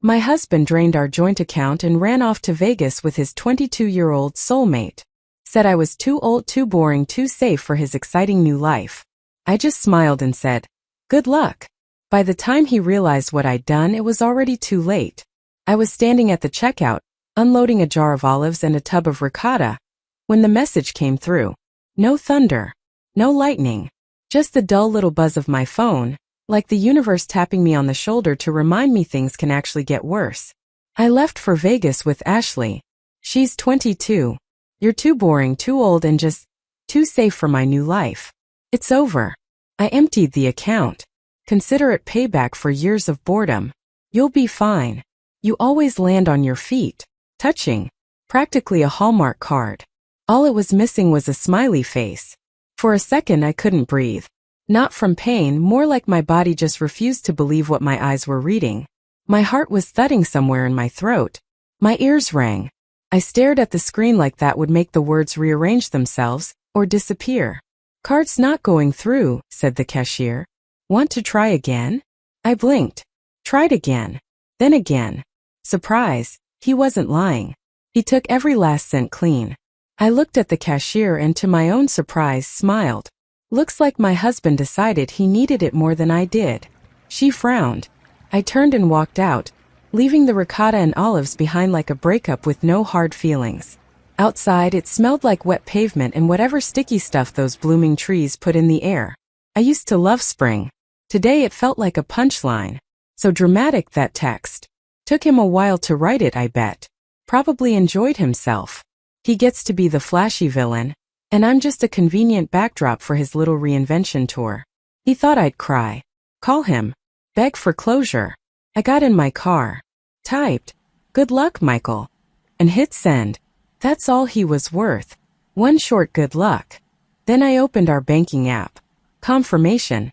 My husband drained our joint account and ran off to Vegas with his 22-year-old soulmate. Said I was too old, too boring, too safe for his exciting new life. I just smiled and said, "Good luck." By the time he realized what I'd done, it was already too late. I was standing at the checkout, unloading a jar of olives and a tub of ricotta, when the message came through. No thunder, no lightning, just the dull little buzz of my phone, like the universe tapping me on the shoulder to remind me things can actually get worse. I left for Vegas with Ashley. She's 22. You're too boring, too old, and just too safe for my new life. It's over. I emptied the account. Consider it payback for years of boredom. You'll be fine. You always land on your feet. Touching. Practically a Hallmark card. All it was missing was a smiley face. For a second I couldn't breathe. Not from pain, more like my body just refused to believe what my eyes were reading. My heart was thudding somewhere in my throat. My ears rang. I stared at the screen like that would make the words rearrange themselves, or disappear. "Card's not going through," said the cashier. "Want to try again?" I blinked. Tried again. Then again. Surprise, he wasn't lying. He took every last cent clean. I looked at the cashier and to my own surprise smiled. Looks like my husband decided he needed it more than I did. She frowned. I turned and walked out, leaving the ricotta and olives behind like a breakup with no hard feelings. Outside, it smelled like wet pavement and whatever sticky stuff those blooming trees put in the air. I used to love spring. Today it felt like a punchline. So dramatic, that text. Took him a while to write it, I bet. Probably enjoyed himself. He gets to be the flashy villain, and I'm just a convenient backdrop for his little reinvention tour. He thought I'd cry. Call him. Beg for closure. I got in my car. Typed, "Good luck, Michael," and hit send. That's all he was worth. One short good luck. Then I opened our banking app. Confirmation.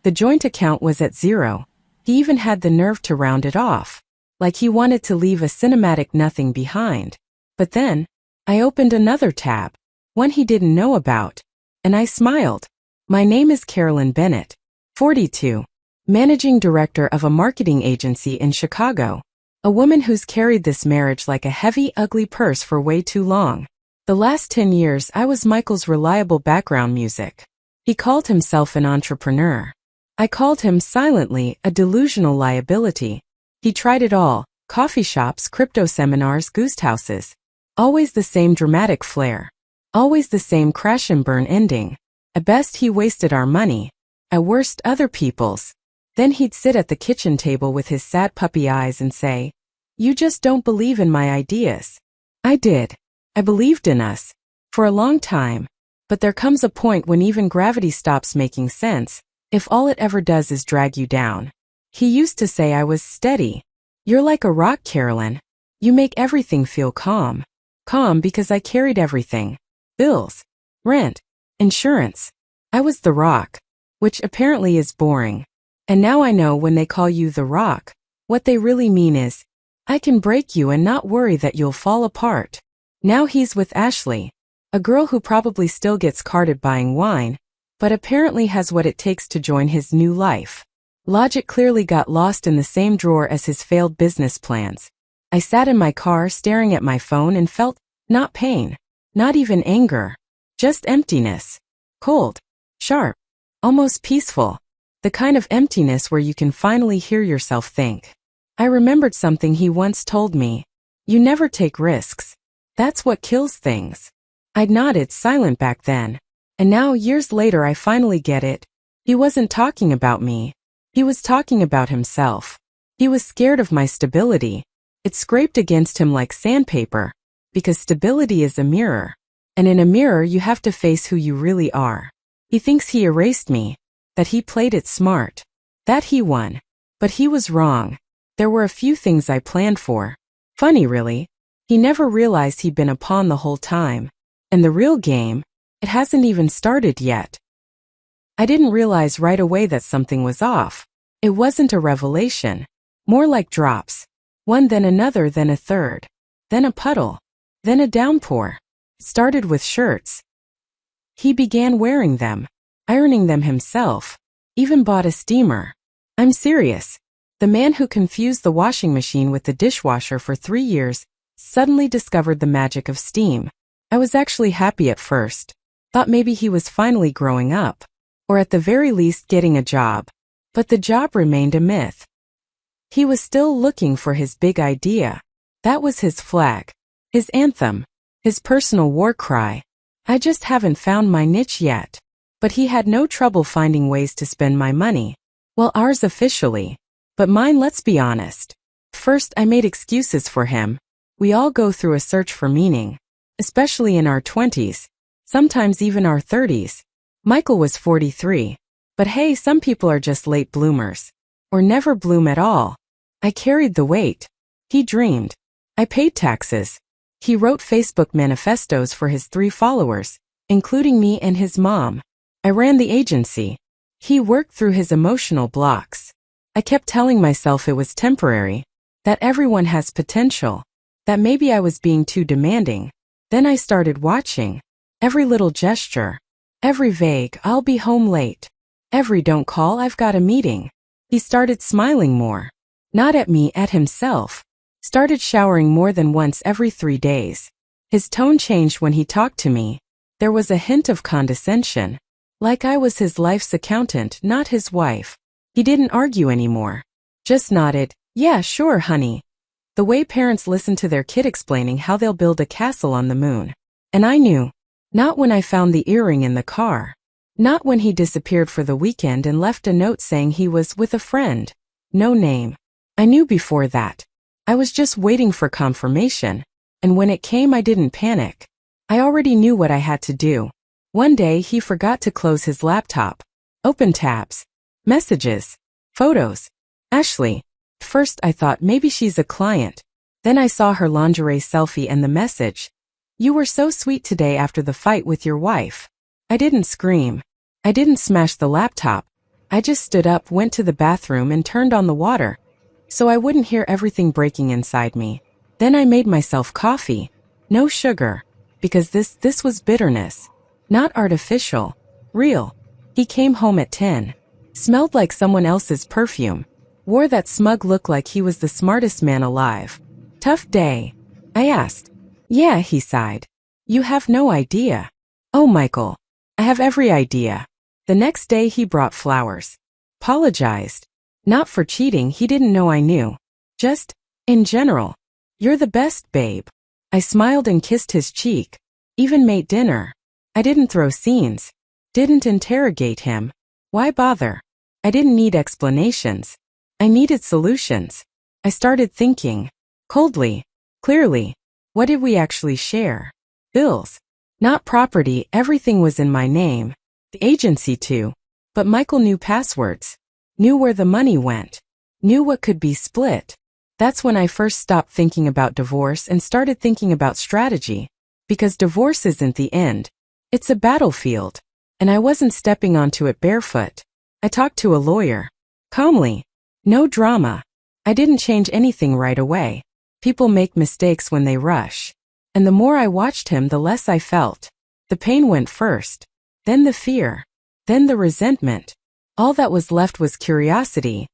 The joint account was at 0. He even had the nerve to round it off, like he wanted to leave a cinematic nothing behind. But then, I opened another tab, one he didn't know about, and I smiled. My name is Carolyn Bennett, 42, managing director of a marketing agency in Chicago, a woman who's carried this marriage like a heavy, ugly purse for way too long. The last 10 years, I was Michael's reliable background music. He called himself an entrepreneur. I called him silently a delusional liability. He tried it all: coffee shops, crypto seminars, ghost houses. Always the same dramatic flair. Always the same crash and burn ending. At best he wasted our money. At worst other people's. Then he'd sit at the kitchen table with his sad puppy eyes and say, "You just don't believe in my ideas." I did. I believed in us. For a long time. But there comes a point when even gravity stops making sense, if all it ever does is drag you down. He used to say I was steady. "You're like a rock, Carolyn. You make everything feel calm." Calm because I carried everything. Bills, rent, insurance. I was the rock, which apparently is boring. And now I know when they call you the rock, what they really mean is, I can break you and not worry that you'll fall apart. Now he's with Ashley, a girl who probably still gets carded buying wine, but apparently has what it takes to join his new life. Logic clearly got lost in the same drawer as his failed business plans. I sat in my car staring at my phone and felt, not pain, not even anger, just emptiness. Cold, sharp, almost peaceful. The kind of emptiness where you can finally hear yourself think. I remembered something he once told me. You never take risks. That's what kills things. I'd nodded, silent back then. And now, years later, I finally get it. He wasn't talking about me. He was talking about himself. He was scared of my stability. It scraped against him like sandpaper, because stability is a mirror. And in a mirror you have to face who you really are. He thinks he erased me, that he played it smart, that he won. But he was wrong. There were a few things I planned for. Funny, really. He never realized he'd been a pawn the whole time. And the real game, it hasn't even started yet. I didn't realize right away that something was off. It wasn't a revelation. More like drops. One then another, then a third. Then a puddle. Then a downpour. It started with shirts. He began wearing them, ironing them himself. Even bought a steamer. I'm serious. The man who confused the washing machine with the dishwasher for 3 years suddenly discovered the magic of steam. I was actually happy at first. Thought maybe he was finally growing up, or at the very least getting a job. But the job remained a myth. He was still looking for his big idea. That was his flag, his anthem, his personal war cry. I just haven't found my niche yet. But he had no trouble finding ways to spend my money. Well, ours officially. But mine, let's be honest. First, I made excuses for him. We all go through a search for meaning, especially in our 20s, sometimes even our 30s. Michael was 43. But hey, some people are just late bloomers, or never bloom at all. I carried the weight. He dreamed. I paid taxes. He wrote Facebook manifestos for his 3 followers, including me and his mom. I ran the agency. He worked through his emotional blocks. I kept telling myself it was temporary, that everyone has potential, that maybe I was being too demanding. Then I started watching. Every little gesture. Every vague, I'll be home late. Every don't call, I've got a meeting. He started smiling more. Not at me, at himself. Started showering more than once every 3 days. His tone changed when he talked to me. There was a hint of condescension. Like I was his life's accountant, not his wife. He didn't argue anymore. Just nodded, yeah, sure, honey. The way parents listen to their kid explaining how they'll build a castle on the moon. And I knew. Not when I found the earring in the car. Not when he disappeared for the weekend and left a note saying he was with a friend. No name. I knew before that. I was just waiting for confirmation. And when it came, I didn't panic. I already knew what I had to do. One day, he forgot to close his laptop. Open tabs. Messages. Photos. Ashley. First, I thought maybe she's a client. Then I saw her lingerie selfie and the message. You were so sweet today after the fight with your wife. I didn't scream. I didn't smash the laptop. I just stood up, went to the bathroom, and turned on the water, so I wouldn't hear everything breaking inside me. Then I made myself coffee. No sugar. Because this was bitterness. Not artificial. Real. He came home at 10. Smelled like someone else's perfume. Wore that smug look like he was the smartest man alive. Tough day. I asked. Yeah, he sighed. You have no idea. Oh, Michael. I have every idea. The next day he brought flowers. Apologized. Not for cheating, he didn't know I knew. Just, in general. You're the best, babe. I smiled and kissed his cheek. Even made dinner. I didn't throw scenes. Didn't interrogate him. Why bother? I didn't need explanations. I needed solutions. I started thinking. Coldly. Clearly. What did we actually share? Bills. Not property, everything was in my name. The agency too. But Michael knew passwords. Knew where the money went. Knew what could be split. That's when I first stopped thinking about divorce and started thinking about strategy. Because divorce isn't the end. It's a battlefield. And I wasn't stepping onto it barefoot. I talked to a lawyer. Calmly. No drama. I didn't change anything right away. People make mistakes when they rush. And the more I watched him, the less I felt. The pain went first. Then the fear. Then the resentment. All that was left was curiosity.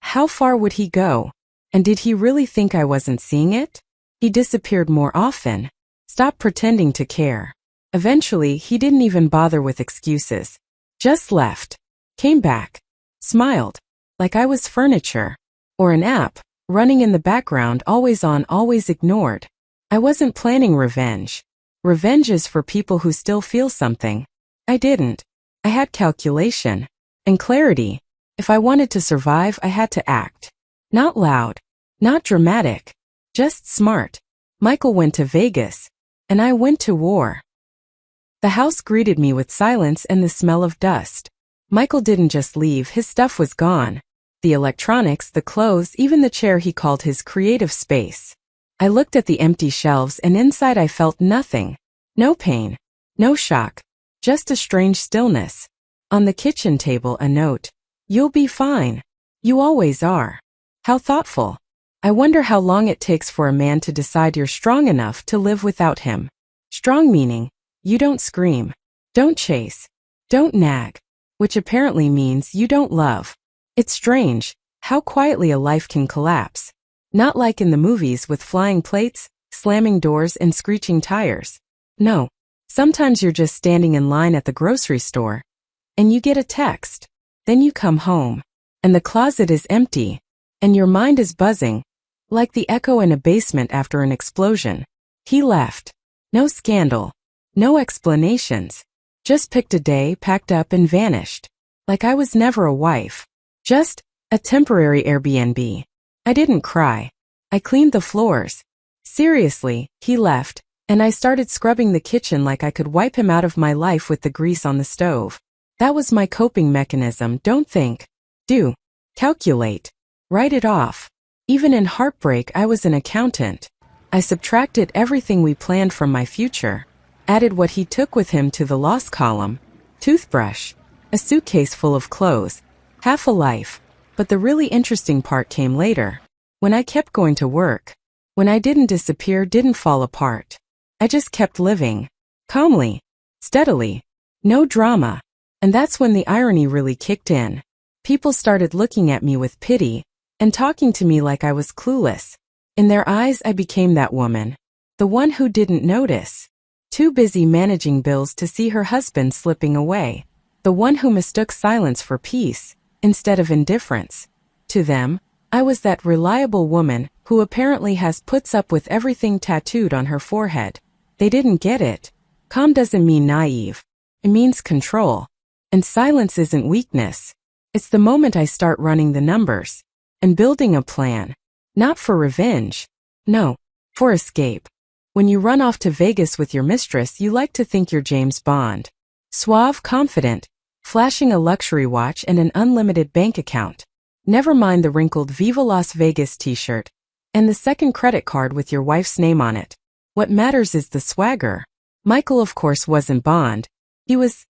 How far would he go? And did he really think I wasn't seeing it? He disappeared more often. Stopped pretending to care. Eventually, he didn't even bother with excuses. Just left. Came back. Smiled. Like I was furniture. Or an app, running in the background, always on, always ignored. I wasn't planning revenge. Revenge is for people who still feel something. I didn't. I had calculation. And clarity. If I wanted to survive, I had to act. Not loud. Not dramatic. Just smart. Michael went to Vegas. And I went to war. The house greeted me with silence and the smell of dust. Michael didn't just leave, his stuff was gone. The electronics, the clothes, even the chair he called his creative space. I looked at the empty shelves and inside I felt nothing. No pain. No shock. Just a strange stillness. On the kitchen table, a note. You'll be fine. You always are. How thoughtful. I wonder how long it takes for a man to decide you're strong enough to live without him. Strong meaning, you don't scream. Don't chase. Don't nag. Which apparently means you don't love. It's strange how quietly a life can collapse. Not like in the movies with flying plates, slamming doors, and screeching tires. No. Sometimes you're just standing in line at the grocery store, and you get a text. Then you come home, and the closet is empty, and your mind is buzzing, like the echo in a basement after an explosion. He left. No scandal. No explanations. Just picked a day, packed up, and vanished. Like I was never a wife. Just a temporary Airbnb. I didn't cry. I cleaned the floors. Seriously, he left, and I started scrubbing the kitchen like I could wipe him out of my life with the grease on the stove. That was my coping mechanism. Don't think. Do. Calculate. Write it off. Even in heartbreak, I was an accountant. I subtracted everything we planned from my future. Added what he took with him to the loss column. Toothbrush. A suitcase full of clothes. Half a life. But the really interesting part came later. When I kept going to work. When I didn't disappear, didn't fall apart. I just kept living. Calmly. Steadily. No drama. And that's when the irony really kicked in. People started looking at me with pity, and talking to me like I was clueless. In their eyes, I became that woman. The one who didn't notice. Too busy managing bills to see her husband slipping away. The one who mistook silence for peace, instead of indifference. To them, I was that reliable woman who apparently puts up with everything tattooed on her forehead. They didn't get it. Calm doesn't mean naive. It means control. And silence isn't weakness. It's the moment I start running the numbers and building a plan. Not for revenge. No, for escape. When you run off to Vegas with your mistress, you like to think you're James Bond. Suave, confident, flashing a luxury watch and an unlimited bank account. Never mind the wrinkled Viva Las Vegas t-shirt and the second credit card with your wife's name on it. What matters is the swagger. Michael, of course, wasn't Bond. He was,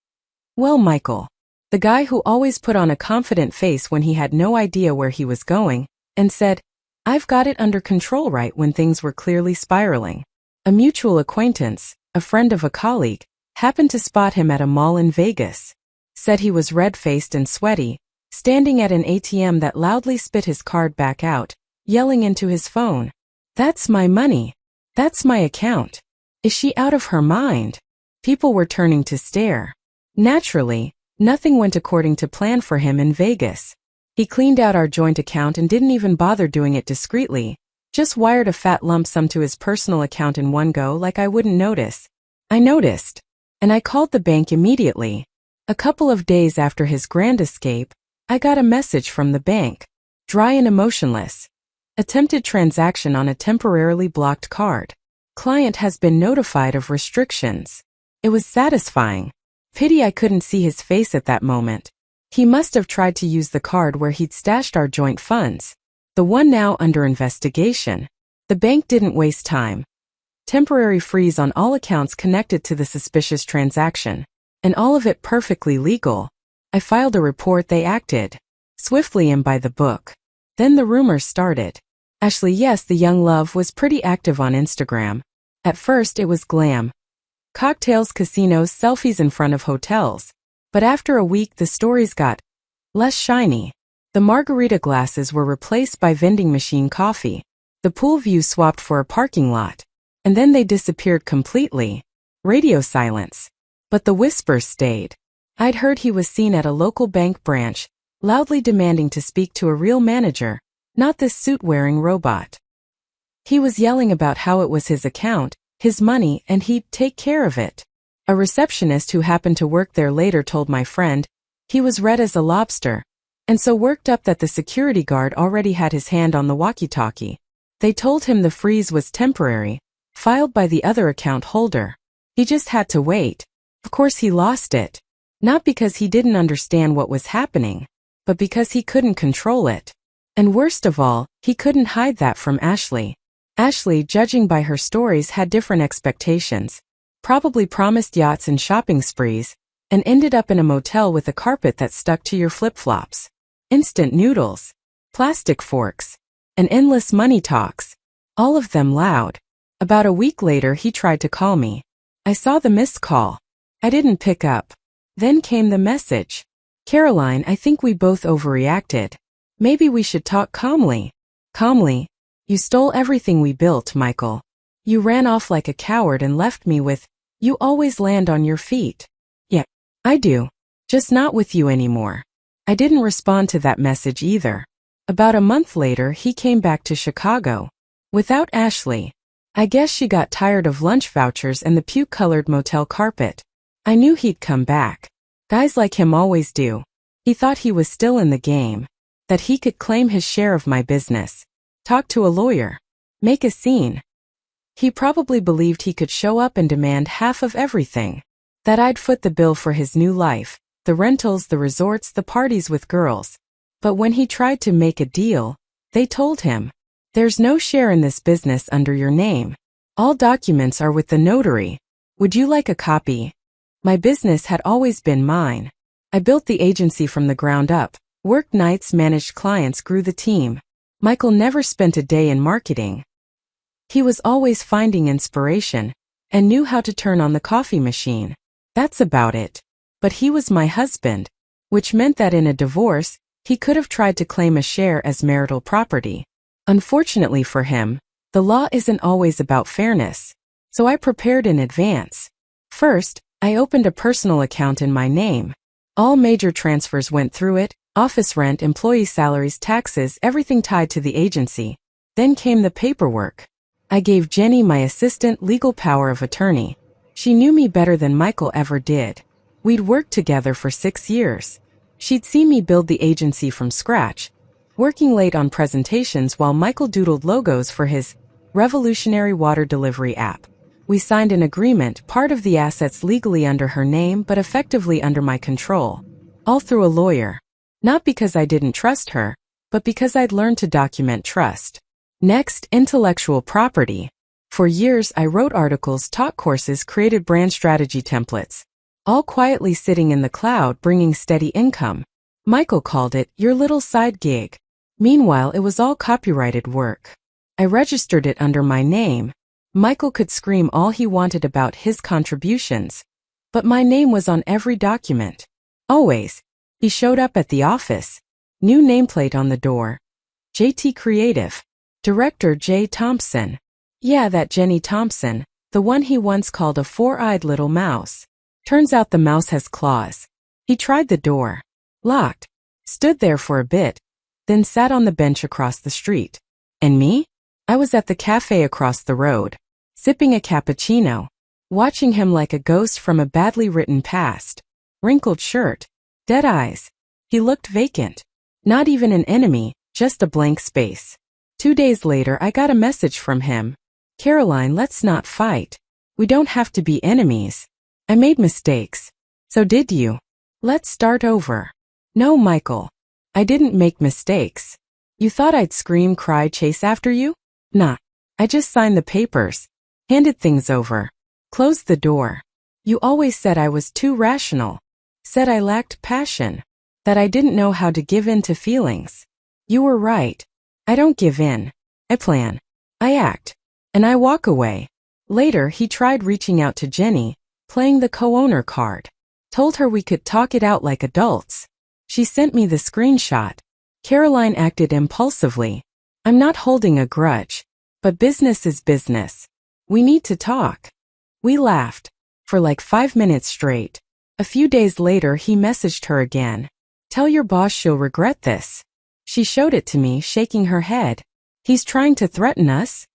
well, Michael. The guy who always put on a confident face when he had no idea where he was going, and said, "I've got it under control," right when things were clearly spiraling. A mutual acquaintance, a friend of a colleague, happened to spot him at a mall in Vegas. Said he was red-faced and sweaty, standing at an ATM that loudly spit his card back out, yelling into his phone, "That's my money. That's my account. Is she out of her mind?" People were turning to stare. Naturally, nothing went according to plan for him in Vegas. He cleaned out our joint account and didn't even bother doing it discreetly, just wired a fat lump sum to his personal account in one go like I wouldn't notice. I noticed, and I called the bank immediately. A couple of days after his grand escape, I got a message from the bank. Dry and emotionless. Attempted transaction on a temporarily blocked card. Client has been notified of restrictions. It was satisfying. Pity I couldn't see his face at that moment. He must have tried to use the card where he'd stashed our joint funds. The one now under investigation. The bank didn't waste time. Temporary freeze on all accounts connected to the suspicious transaction. And all of it perfectly legal. I filed a report. They acted swiftly and by the book. Then the rumors started. Ashley, yes, the young love was pretty active on Instagram. At first it was glam. Cocktails, casinos, selfies in front of hotels. But after a week the stories got less shiny. The margarita glasses were replaced by vending machine coffee. The pool view swapped for a parking lot. And then they disappeared completely. Radio silence. But the whispers stayed. I'd heard he was seen at a local bank branch, loudly demanding to speak to a real manager, not this suit-wearing robot. He was yelling about how it was his account, his money, and he'd take care of it. A receptionist who happened to work there later told my friend he was red as a lobster, and so worked up that the security guard already had his hand on the walkie-talkie. They told him the freeze was temporary, filed by the other account holder. He just had to wait. Of course he lost it. Not because he didn't understand what was happening, but because he couldn't control it. And worst of all, he couldn't hide that from Ashley. Ashley, judging by her stories, had different expectations. Probably promised yachts and shopping sprees, and ended up in a motel with a carpet that stuck to your flip-flops. Instant noodles, plastic forks, and endless money talks. All of them loud. About a week later he tried to call me. I saw the missed call. I didn't pick up. Then came the message. "Caroline, I think we both overreacted. Maybe we should talk calmly. Calmly. You stole everything we built, Michael. You ran off like a coward and left me with, you always land on your feet. Yeah, I do. Just not with you anymore. I didn't respond to that message either. About a month later, he came back to Chicago. Without Ashley. I guess she got tired of lunch vouchers and the puke-colored motel carpet. I knew he'd come back. Guys like him always do. He thought he was still in the game. That he could claim his share of my business. Talk to a lawyer. Make a scene. He probably believed he could show up and demand half of everything. That I'd foot the bill for his new life, the rentals, the resorts, the parties with girls. But when he tried to make a deal, they told him, there's no share in this business under your name. All documents are with the notary. Would you like a copy? My business had always been mine. I built the agency from the ground up, worked nights, managed clients, grew the team. Michael never spent a day in marketing. He was always finding inspiration and knew how to turn on the coffee machine. That's about it. But he was my husband, which meant that in a divorce, he could have tried to claim a share as marital property. Unfortunately for him, the law isn't always about fairness. So I prepared in advance. First, I opened a personal account in my name. All major transfers went through it, office rent, employee salaries, taxes, everything tied to the agency. Then came the paperwork. I gave Jenny, my assistant, legal power of attorney. She knew me better than Michael ever did. We'd worked together for 6 years. She'd seen me build the agency from scratch, working late on presentations while Michael doodled logos for his revolutionary water delivery app. We signed an agreement, part of the assets legally under her name but effectively under my control. All through a lawyer. Not because I didn't trust her, but because I'd learned to document trust. Next, intellectual property. For years, I wrote articles, taught courses, created brand strategy templates. All quietly sitting in the cloud, bringing steady income. Michael called it, your little side gig. Meanwhile, it was all copyrighted work. I registered it under my name. Michael could scream all he wanted about his contributions. But my name was on every document. Always. He showed up at the office. New nameplate on the door. JT Creative. Director J. Thompson. Yeah, that Jenny Thompson, the one he once called a four-eyed little mouse. Turns out the mouse has claws. He tried the door. Locked. Stood there for a bit. Then sat on the bench across the street. And me? I was at the cafe across the road. Sipping a cappuccino. Watching him like a ghost from a badly written past. Wrinkled shirt. Dead eyes. He looked vacant. Not even an enemy, just a blank space. 2 days later, I got a message from him. Caroline, let's not fight. We don't have to be enemies. I made mistakes. So did you. Let's start over. No, Michael. I didn't make mistakes. You thought I'd scream, cry, chase after you? Nah. I just signed the papers. Handed things over. Closed the door. You always said I was too rational. Said I lacked passion. That I didn't know how to give in to feelings. You were right. I don't give in. I plan. I act. And I walk away. Later, he tried reaching out to Jenny, playing the co-owner card. Told her we could talk it out like adults. She sent me the screenshot. Caroline acted impulsively. I'm not holding a grudge. But business is business. We need to talk. We laughed. For like 5 minutes straight. A few days later, he messaged her again. Tell your boss she'll regret this. She showed it to me, shaking her head. He's trying to threaten us,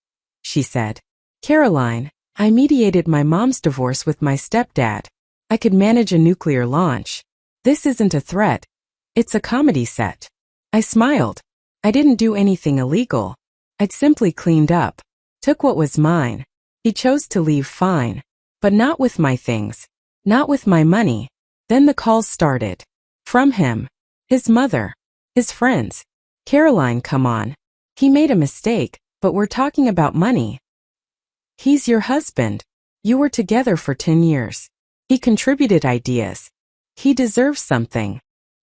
she said. Caroline, I mediated my mom's divorce with my stepdad. I could manage a nuclear launch. This isn't a threat. It's a comedy set. I smiled. I didn't do anything illegal. I'd simply cleaned up. Took what was mine. He chose to leave, fine. But not with my things. Not with my money. Then the calls started. From him. His mother. His friends. Caroline, come on. He made a mistake, but we're talking about money. He's your husband. You were together for 10 years. He contributed ideas. He deserves something.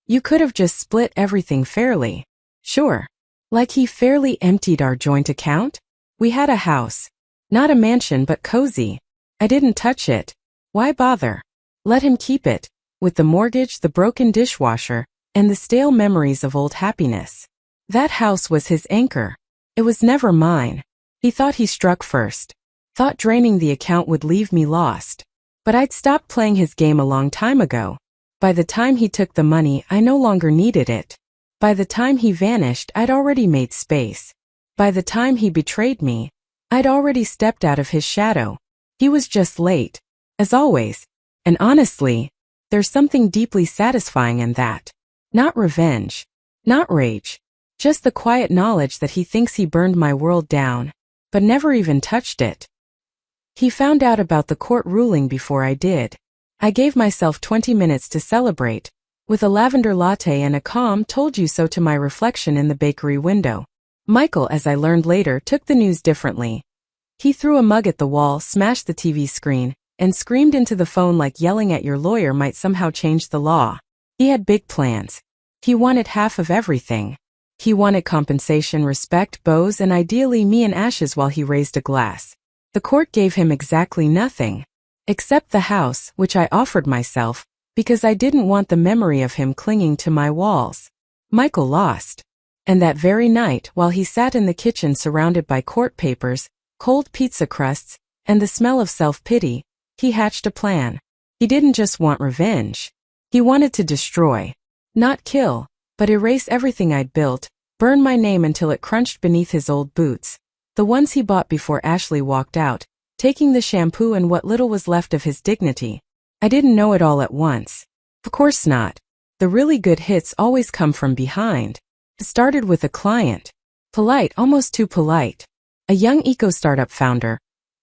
You could have just split everything fairly. Sure. Like he fairly emptied our joint account? We had a house. Not a mansion but cozy. I didn't touch it. Why bother? Let him keep it. With the mortgage, the broken dishwasher, and the stale memories of old happiness. That house was his anchor. It was never mine. He thought he struck first. Thought draining the account would leave me lost. But I'd stopped playing his game a long time ago. By the time he took the money, I no longer needed it. By the time he vanished, I'd already made space. By the time he betrayed me, I'd already stepped out of his shadow. He was just late, as always. And honestly, there's something deeply satisfying in that. Not revenge. Not rage. Just the quiet knowledge that he thinks he burned my world down, but never even touched it. He found out about the court ruling before I did. I gave myself 20 minutes to celebrate, with a lavender latte and a calm told you so to my reflection in the bakery window. Michael, as I learned later, took the news differently. He threw a mug at the wall, smashed the TV screen, and screamed into the phone like yelling at your lawyer might somehow change the law. He had big plans. He wanted half of everything. He wanted compensation, respect, bows, and ideally me in ashes while he raised a glass. The court gave him exactly nothing. Except the house, which I offered myself, because I didn't want the memory of him clinging to my walls. Michael lost. And that very night, while he sat in the kitchen surrounded by court papers, cold pizza crusts, and the smell of self-pity, he hatched a plan. He didn't just want revenge. He wanted to destroy. Not kill, but erase everything I'd built, burn my name until it crunched beneath his old boots, the ones he bought before Ashley walked out, taking the shampoo and what little was left of his dignity. I didn't know it all at once. Of course not. The really good hits always come from behind. It started with a client. Polite, almost too polite. A young eco-startup founder.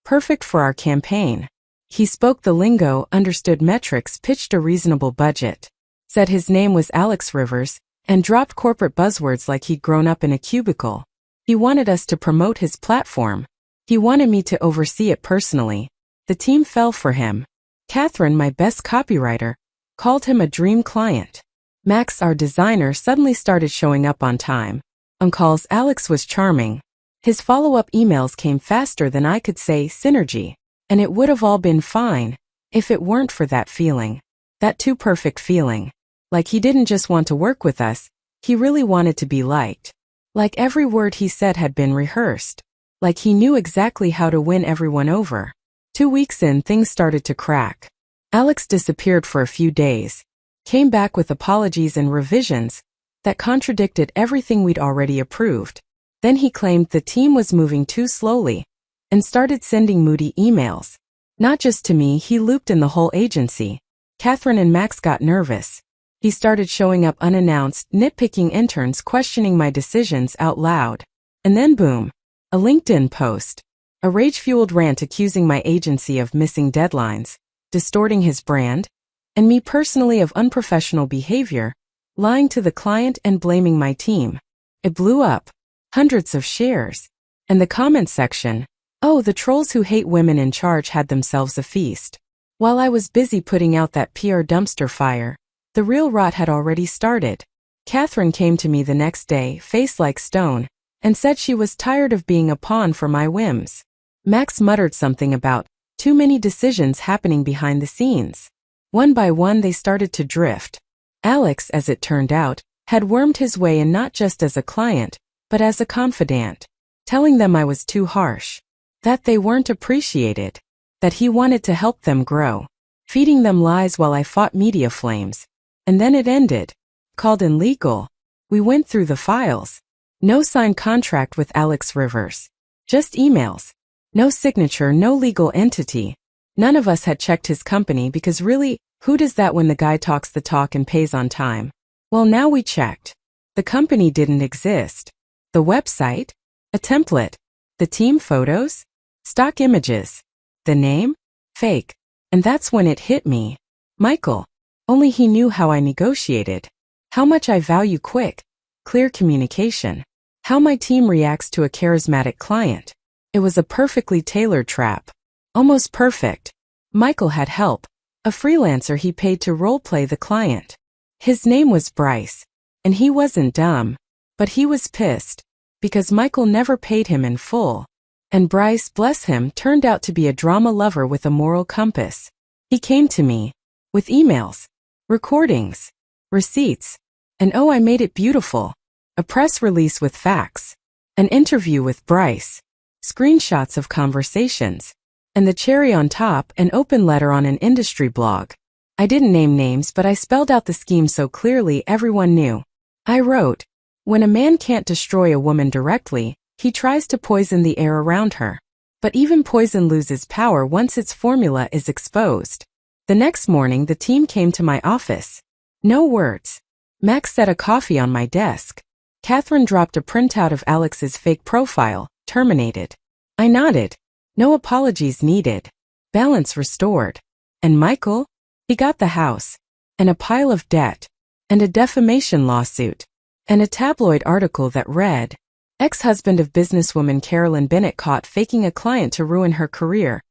Perfect for our campaign. He spoke the lingo, understood metrics, pitched a reasonable budget. Said his name was Alex Rivers, and dropped corporate buzzwords like he'd grown up in a cubicle. He wanted us to promote his platform. He wanted me to oversee it personally. The team fell for him. Catherine, my best copywriter, called him a dream client. Max, our designer, suddenly started showing up on time. On calls, Alex was charming. His follow-up emails came faster than I could say synergy. And it would have all been fine if it weren't for that feeling. That too perfect feeling. Like he didn't just want to work with us, he really wanted to be liked. Like every word he said had been rehearsed. Like he knew exactly how to win everyone over. 2 weeks in, things started to crack. Alex disappeared for a few days. Came back with apologies and revisions that contradicted everything we'd already approved. Then he claimed the team was moving too slowly and started sending moody emails. Not just to me, he looped in the whole agency. Catherine and Max got nervous. He started showing up unannounced, nitpicking interns questioning my decisions out loud. And then boom, a LinkedIn post. A rage-fueled rant accusing my agency of missing deadlines, distorting his brand, and me personally of unprofessional behavior, lying to the client and blaming my team. It blew up. Hundreds of shares. And the comment section, oh, the trolls who hate women in charge had themselves a feast. While I was busy putting out that PR dumpster fire, the real rot had already started. Catherine came to me the next day, face like stone, and said she was tired of being a pawn for my whims. Max muttered something about too many decisions happening behind the scenes. One by one they started to drift. Alex, as it turned out, had wormed his way in not just as a client, but as a confidant, telling them I was too harsh, that they weren't appreciated, that he wanted to help them grow, feeding them lies while I fought media flames. And then it ended. Called in legal. We went through the files. No signed contract with Alex Rivers. Just emails. No signature, no legal entity. None of us had checked his company because really, who does that when the guy talks the talk and pays on time? Well, now we checked. The company didn't exist. The website? A template. The team photos? Stock images. The name? Fake. And that's when it hit me. Michael. Only he knew how I negotiated. How much I value quick, clear communication. How my team reacts to a charismatic client. It was a perfectly tailored trap. Almost perfect. Michael had help. A freelancer he paid to role-play the client. His name was Bryce. And he wasn't dumb. But he was pissed. Because Michael never paid him in full. And Bryce, bless him, turned out to be a drama lover with a moral compass. He came to me. With emails. Recordings. Receipts. And oh, I made it beautiful. a press release with facts, an interview with Bryce, screenshots of conversations, and the cherry on top, an open letter on an industry blog. I didn't name names, but I spelled out the scheme so clearly everyone knew. I wrote, when a man can't destroy a woman directly, he tries to poison the air around her. But even poison loses power once its formula is exposed. The next morning, the team came to my office. No words. Max set a coffee on my desk. Catherine dropped a printout of Alex's fake profile, terminated. I nodded. No apologies needed. Balance restored. And Michael? He got the house. And a pile of debt. And a defamation lawsuit. And a tabloid article that read, ex-husband of businesswoman Carolyn Bennett caught faking a client to ruin her career.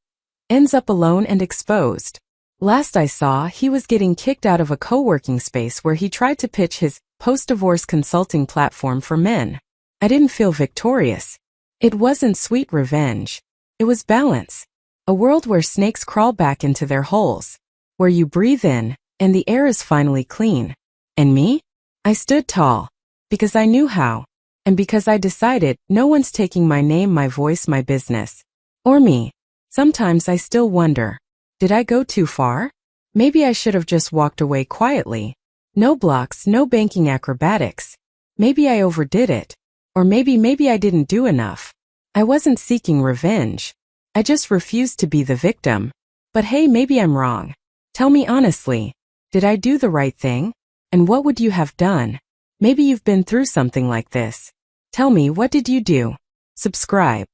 Ends up alone and exposed. Last I saw, he was getting kicked out of a co-working space where he tried to pitch his post-divorce consulting platform for men. I didn't feel victorious. It wasn't sweet revenge. It was balance. A world where snakes crawl back into their holes. Where you breathe in, and the air is finally clean. And me? I stood tall. Because I knew how. And because I decided no one's taking my name, my voice, my business. Or me. Sometimes I still wonder. Did I go too far? Maybe I should have just walked away quietly. No blocks, no banking acrobatics. Maybe I overdid it. Or maybe I didn't do enough. I wasn't seeking revenge. I just refused to be the victim. But hey, maybe I'm wrong. Tell me honestly. Did I do the right thing? And what would you have done? Maybe you've been through something like this. Tell me, what did you do? Subscribe.